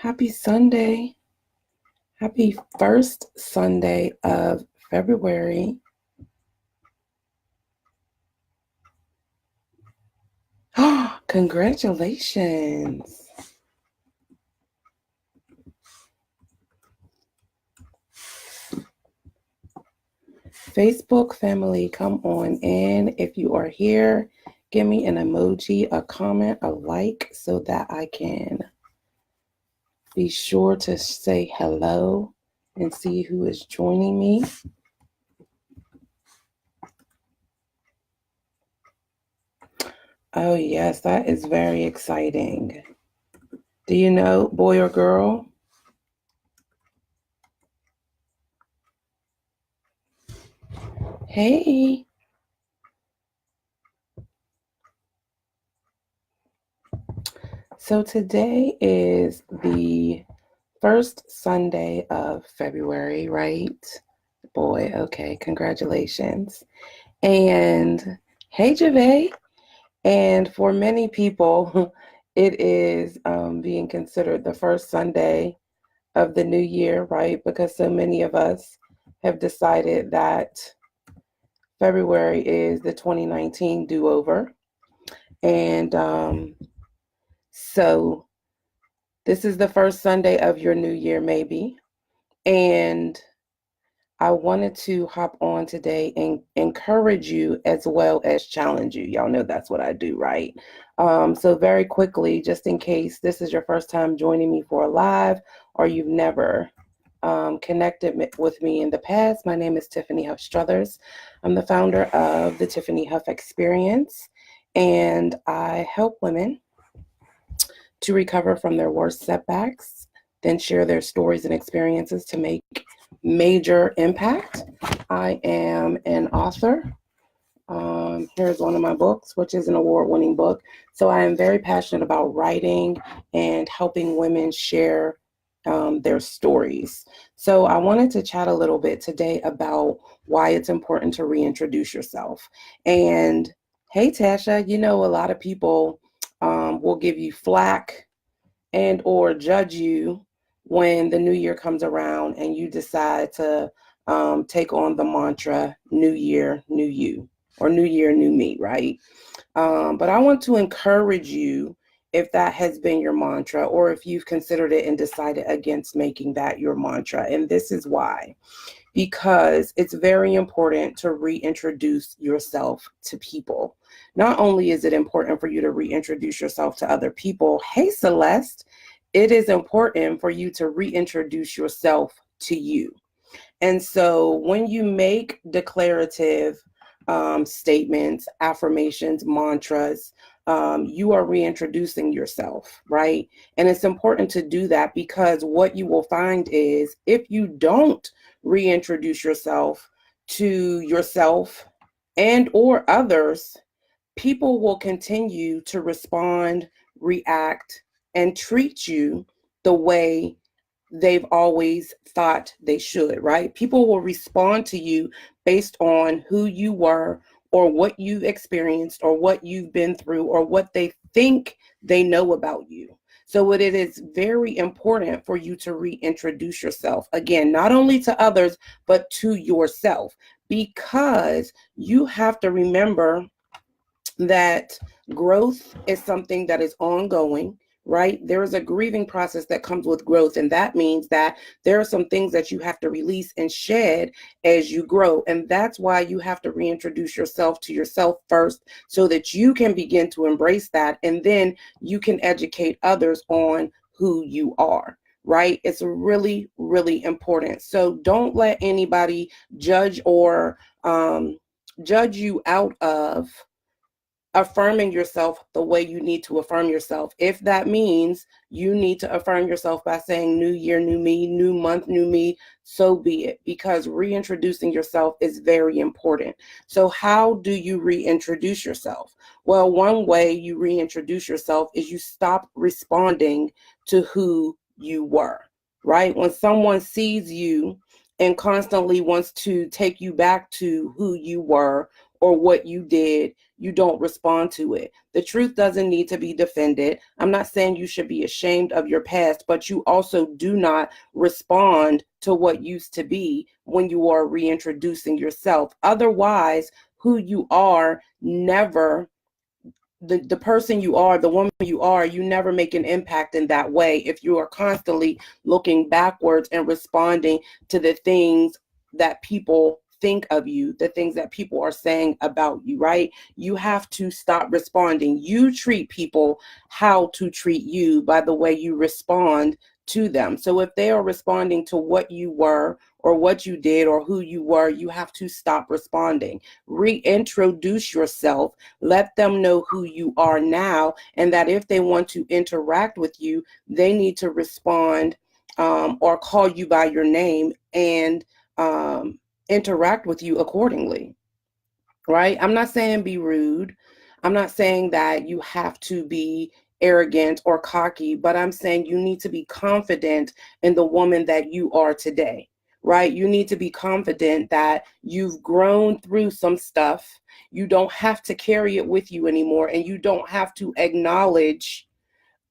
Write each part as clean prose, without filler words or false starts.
Happy Sunday. Happy first Sunday of February. Congratulations. Facebook family, come on in. If you are here, give me an emoji, a comment, a like so that I can be sure to say hello and see who is joining me. Oh, yes, that is very exciting. Do you know, boy or girl? Hey. So today is the first Sunday of February, right? Boy, okay, congratulations. And hey, Jave. And for many people, it is being considered the first Sunday of the new year, right? Because so many of us have decided that February is the 2019 do-over. And so this is the first Sunday of your new year, maybe. And I wanted to hop on today and encourage you as well as challenge you. Y'all know that's what I do, right? So very quickly, just in case this is your first time joining me for a live or you've never connected with me in the past, my name is Tiffany Huff Struthers. I'm the founder of the Tiffany Huff Experience, and I help women to recover from their worst setbacks, then share their stories and experiences to make major impact. I am an author. Here's one of my books, which is an award-winning book. So I am very passionate about writing and helping women share their stories. So I wanted to chat a little bit today about why it's important to reintroduce yourself. And hey, Tasha, you know, a lot of people will give you flack and or judge you when the new year comes around and you decide to take on the mantra, new year, new you, or new year, new me, right? But I want to encourage you, if that has been your mantra, or if you've considered it and decided against making that your mantra. And this is why. Because it's very important to reintroduce yourself to people. Not only is it important for you to reintroduce yourself to other people, hey, Celeste, it is important for you to reintroduce yourself to you. And so when you make declarative statements, affirmations, mantras, you are reintroducing yourself, right? And it's important to do that because what you will find is if you don't reintroduce yourself to yourself and or others, people will continue to respond, react, and treat you the way they've always thought they should, right? People will respond to you based on who you were or what you've experienced or what you've been through or what they think they know about you. So it is very important for you to reintroduce yourself. Again, not only to others, but to yourself, because you have to remember that growth is something that is ongoing, right? There is a grieving process that comes with growth. And that means that there are some things that you have to release and shed as you grow. And that's why you have to reintroduce yourself to yourself first so that you can begin to embrace that. And then you can educate others on who you are. Right? It's really, really important. So don't let anybody judge or judge you out of affirming yourself the way you need to affirm yourself. If that means you need to affirm yourself by saying new year, new me, new month, new me, so be it, because reintroducing yourself is very important. So how do you reintroduce yourself? Well, one way you reintroduce yourself is you stop responding to who you were, right? When someone sees you and constantly wants to take you back to who you were or what you did, you don't respond to it. The truth doesn't need to be defended. I'm not saying you should be ashamed of your past, but you also do not respond to what used to be when you are reintroducing yourself. Otherwise, who you are never the person you are, the woman you are, you never make an impact in that way if you are constantly looking backwards and responding to the things that people think of you, the things that people are saying about you, right? You have to stop responding. You treat people how to treat you by the way you respond to them. So if they are responding to what you were or what you did or who you were, you have to stop responding. Reintroduce yourself. Let them know who you are now, and that if they want to interact with you, they need to respond or call you by your name and interact with you accordingly, right? I'm not saying be rude. I'm not saying that you have to be arrogant or cocky, but I'm saying you need to be confident in the woman that you are today, right? You need to be confident that you've grown through some stuff. You don't have to carry it with you anymore, and you don't have to acknowledge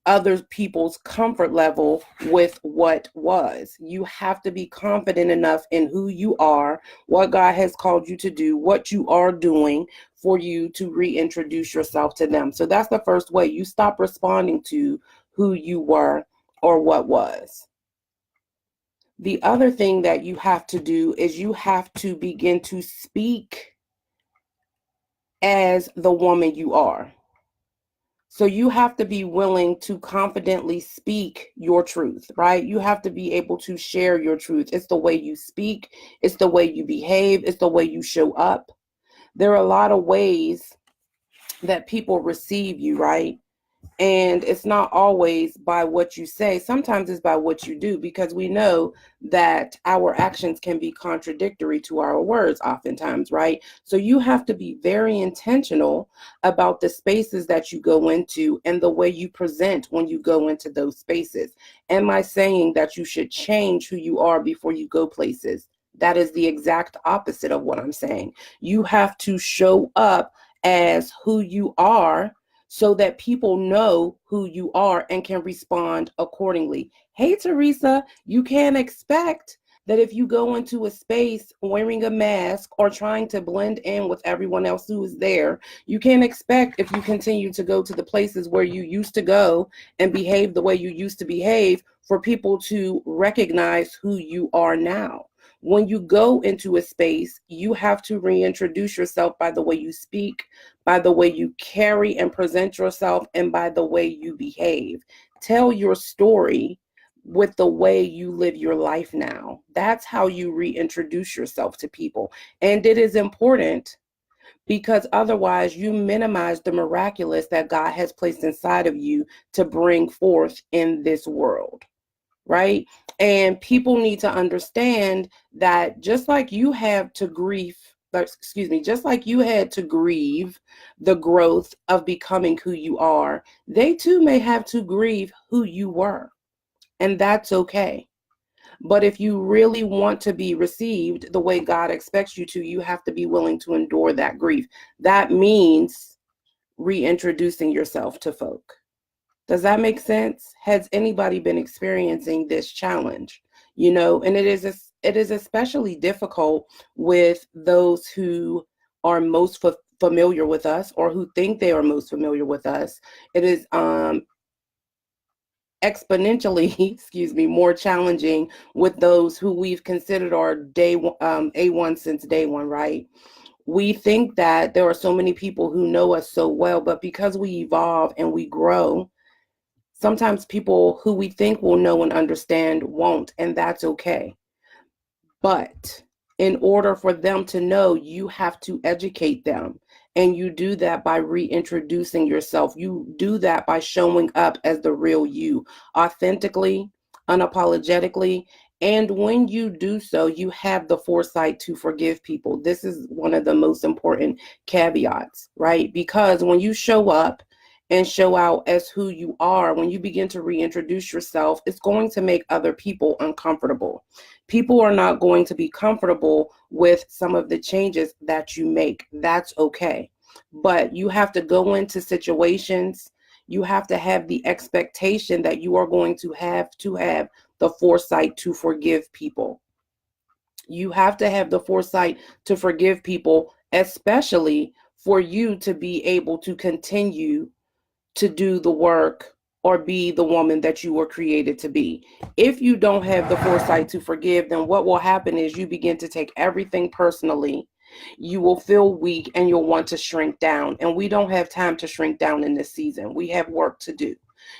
other people's comfort level with what was. You have to be confident enough in who you are, what God has called you to do, what you are doing for you to reintroduce yourself to them. So that's the first way. You stop responding to who you were or what was. The other thing that you have to do is you have to begin to speak as the woman you are. So you have to be willing to confidently speak your truth, right? You have to be able to share your truth. It's the way you speak. It's the way you behave. It's the way you show up. There are a lot of ways that people receive you, right? And it's not always by what you say. Sometimes it's by what you do, because we know that our actions can be contradictory to our words oftentimes, right? So you have to be very intentional about the spaces that you go into and the way you present when you go into those spaces. Am I saying that you should change who you are before you go places? That is the exact opposite of what I'm saying. You have to show up as who you are so that people know who you are and can respond accordingly. Hey, Teresa, you can't expect that if you go into a space wearing a mask or trying to blend in with everyone else who is there, you can't expect, if you continue to go to the places where you used to go and behave the way you used to behave, for people to recognize who you are now. When you go into a space, you have to reintroduce yourself by the way you speak, by the way you carry and present yourself, and by the way you behave. Tell your story with the way you live your life now. That's how you reintroduce yourself to people. And it is important, because otherwise you minimize the miraculous that God has placed inside of you to bring forth in this world. Right? And people need to understand that just like you have to just like you had to grieve the growth of becoming who you are, they too may have to grieve who you were. And that's okay. But if you really want to be received the way God expects you to, you have to be willing to endure that grief. That means reintroducing yourself to folk. Does that make sense? Has anybody been experiencing this challenge? And it is especially difficult with those who are most familiar with us, or who think they are most familiar with us. It is exponentially, more challenging with those who we've considered our A1 since day one, right? We think that there are so many people who know us so well, but because we evolve and we grow, sometimes people who we think will know and understand won't, and that's okay. But in order for them to know, you have to educate them. And you do that by reintroducing yourself. You do that by showing up as the real you, authentically, unapologetically. And when you do so, you have the foresight to forgive people. This is one of the most important caveats, right? Because when you show up and show out as who you are, when you begin to reintroduce yourself, it's going to make other people uncomfortable. People are not going to be comfortable with some of the changes that you make. That's okay. But you have to go into situations, you have to have the expectation that you are going to have the foresight to forgive people. You have to have the foresight to forgive people, especially for you to be able to continue to do the work or be the woman that you were created to be. If you don't have the foresight to forgive, then what will happen is you begin to take everything personally. You will feel weak and you'll want to shrink down. And we don't have time to shrink down in this season. We have work to do.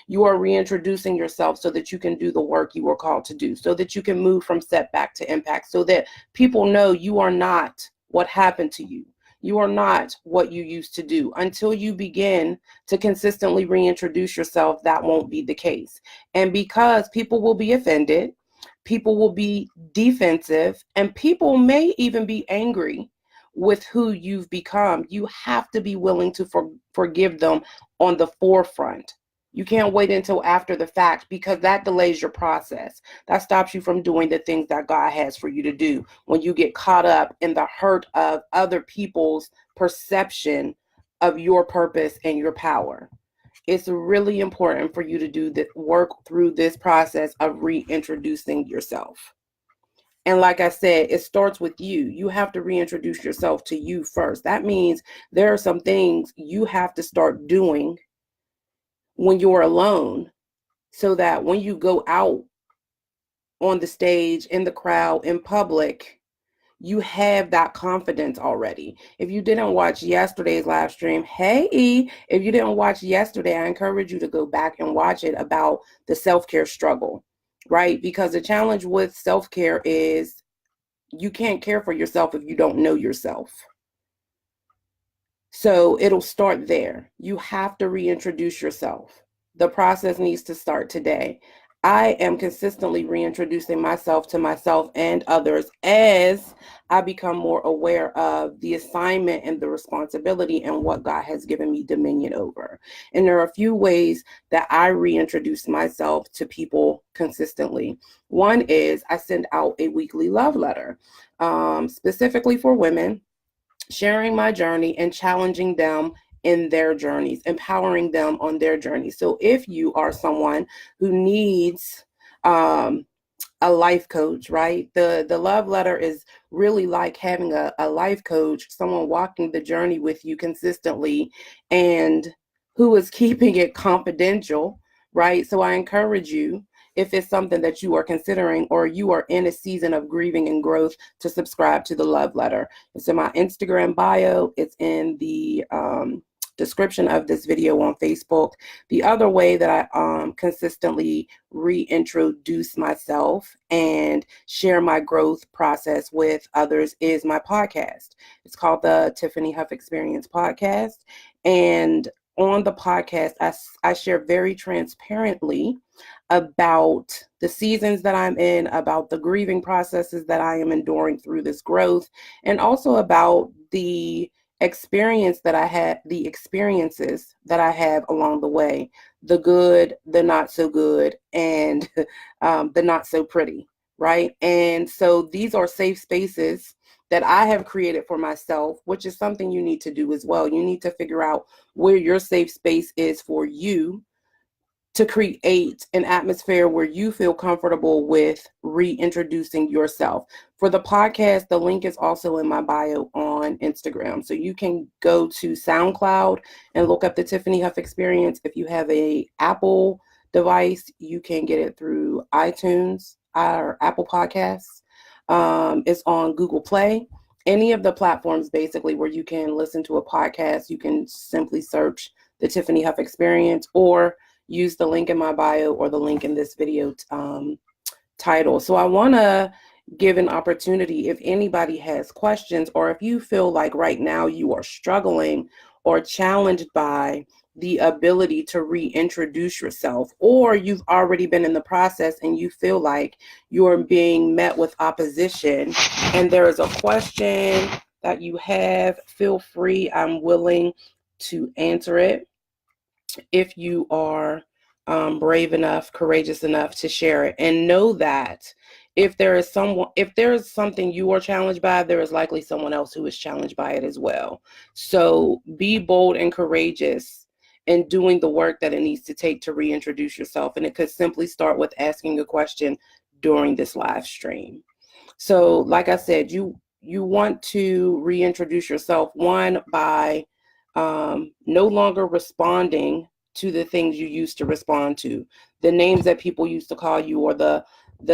You are reintroducing yourself so that you can do the work you were called to do, so that you can move from setback to impact, so that people know you are not what happened to you. You are not what you used to do. Until you begin to consistently reintroduce yourself, that won't be the case. And because people will be offended, people will be defensive, and people may even be angry with who you've become, you have to be willing to forgive them on the forefront. You can't wait until after the fact, because that delays your process. That stops you from doing the things that God has for you to do when you get caught up in the hurt of other people's perception of your purpose and your power. It's really important for you to do the work through this process of reintroducing yourself. And like I said, it starts with you. You have to reintroduce yourself to you first. That means there are some things you have to start doing when you're alone, so that when you go out on the stage, in the crowd, in public, you have that confidence already. If you didn't watch yesterday's live stream, if you didn't watch yesterday, I encourage you to go back and watch it, about the self-care struggle, right? Because the challenge with self-care is you can't care for yourself if you don't know yourself. So it'll start there. You have to reintroduce yourself. The process needs to start today. I am consistently reintroducing myself to myself and others as I become more aware of the assignment and the responsibility and what God has given me dominion over. And there are a few ways that I reintroduce myself to people consistently. One is I send out a weekly love letter, specifically for women, sharing my journey and challenging them in their journeys, empowering them on their journey. So if you are someone who needs a life coach, right? The love letter is really like having a life coach, someone walking the journey with you consistently and who is keeping it confidential, right? So I encourage you, if it's something that you are considering or you are in a season of grieving and growth, to subscribe to the love letter. It's in my Instagram bio. It's in the description of this video on Facebook. The other way that I consistently reintroduce myself and share my growth process with others is my podcast. It's called the Tiffany Huff Experience Podcast. And on the podcast, I share very transparently about the seasons that I'm in, about the grieving processes that I am enduring through this growth, and also about the experiences that I have along the way, the good, the not so good, and the not so pretty, right? And so these are safe spaces that I have created for myself, which is something you need to do as well. You need to figure out where your safe space is for you, to create an atmosphere where you feel comfortable with reintroducing yourself. For the podcast, the link is also in my bio on Instagram. So you can go to SoundCloud and look up the Tiffany Huff Experience. If you have an Apple device, you can get it through iTunes or Apple Podcasts. It's on Google Play. Any of the platforms basically where you can listen to a podcast, you can simply search the Tiffany Huff Experience, or use the link in my bio or the link in this video title. So I want to give an opportunity, if anybody has questions, or if you feel like right now you are struggling or challenged by the ability to reintroduce yourself, or you've already been in the process and you feel like you're being met with opposition and there is a question that you have, feel free. I'm willing to answer it. if you are brave enough, courageous enough to share it. And know that if there is something you are challenged by, there is likely someone else who is challenged by it as well. So be bold and courageous in doing the work that it needs to take to reintroduce yourself. And it could simply start with asking a question during this live stream. So like I said, you want to reintroduce yourself, one, by no longer responding to the things you used to respond to, the names that people used to call you, or the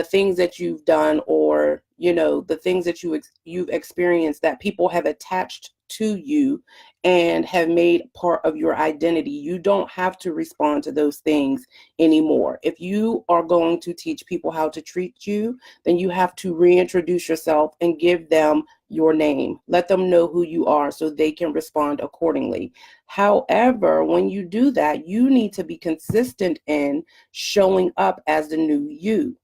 things that you've done, or the things that you've experienced that people have attached to you and have made part of your identity. You don't have to respond to those things anymore. If you are going to teach people how to treat you, then you have to reintroduce yourself and give them your name. Let them know who you are so they can respond accordingly. However, when you do that, you need to be consistent in showing up as the new you.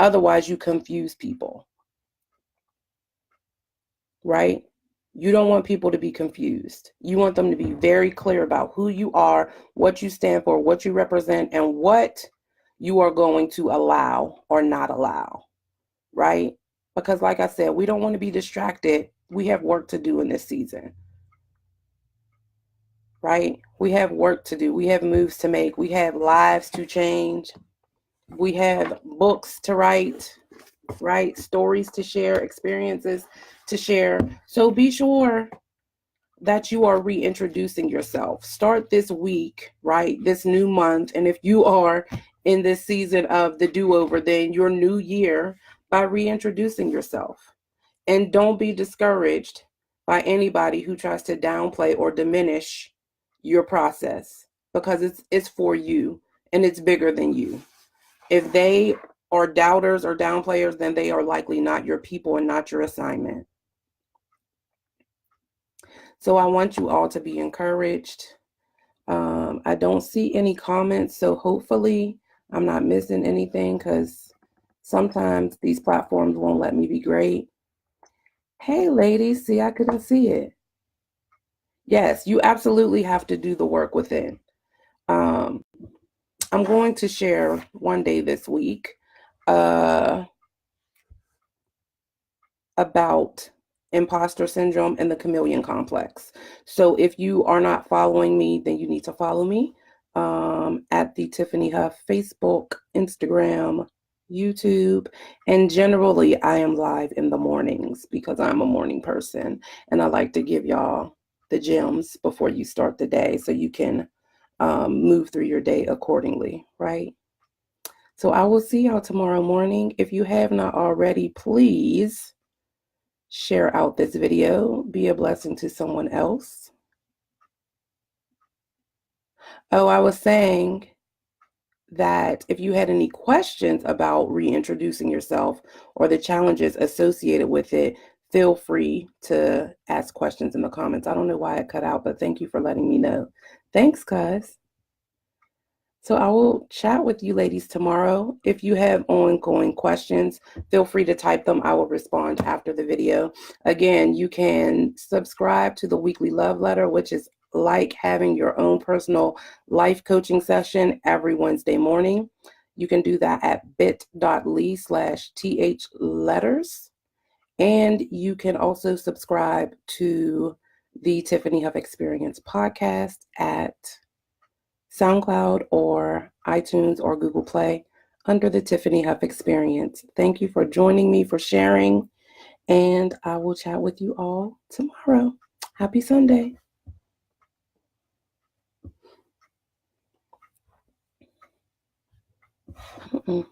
Otherwise, you confuse people, right? You don't want people to be confused. You want them to be very clear about who you are, what you stand for, what you represent, and what you are going to allow or not allow, right? Because like I said, we don't want to be distracted. We have work to do in this season, right? We have work to do. We have moves to make. We have lives to change. We have books to write, right? Stories to share, experiences to share. So be sure that you are reintroducing yourself. Start this week, right? This new month. And if you are in this season of the do-over, then your new year, by reintroducing yourself. And don't be discouraged by anybody who tries to downplay or diminish your process, because it's for you and it's bigger than you. If they are doubters or downplayers, then they are likely not your people and not your assignment. So I want you all to be encouraged. I don't see any comments, so hopefully I'm not missing anything, because sometimes these platforms won't let me be great. Hey, ladies, see, I couldn't see it. Yes, you absolutely have to do the work within. I'm going to share one day this week about imposter syndrome and the chameleon complex. So if you are not following me, then you need to follow me at the Tiffany Huff Facebook, Instagram, YouTube, and generally I am live in the mornings because I'm a morning person and I like to give y'all the gems before you start the day so you can move through your day accordingly, right? So I will see y'all tomorrow morning. If you have not already, please share out this video, be a blessing to someone else. Oh, I was saying that if you had any questions about reintroducing yourself or the challenges associated with it, feel free to ask questions in the comments. I don't know why it cut out, but thank you for letting me know. Thanks, guys. So I will chat with you ladies tomorrow. If you have ongoing questions, feel free to type them. I will respond after the video. Again, you can subscribe to the weekly love letter, which is like having your own personal life coaching session every Wednesday morning. You can do that at bit.ly/thletters. And you can also subscribe to the Tiffany Huff Experience podcast at SoundCloud or iTunes or Google Play under the Tiffany Huff Experience. Thank you for joining me, for sharing, and I will chat with you all tomorrow. Happy Sunday. Mm-mm.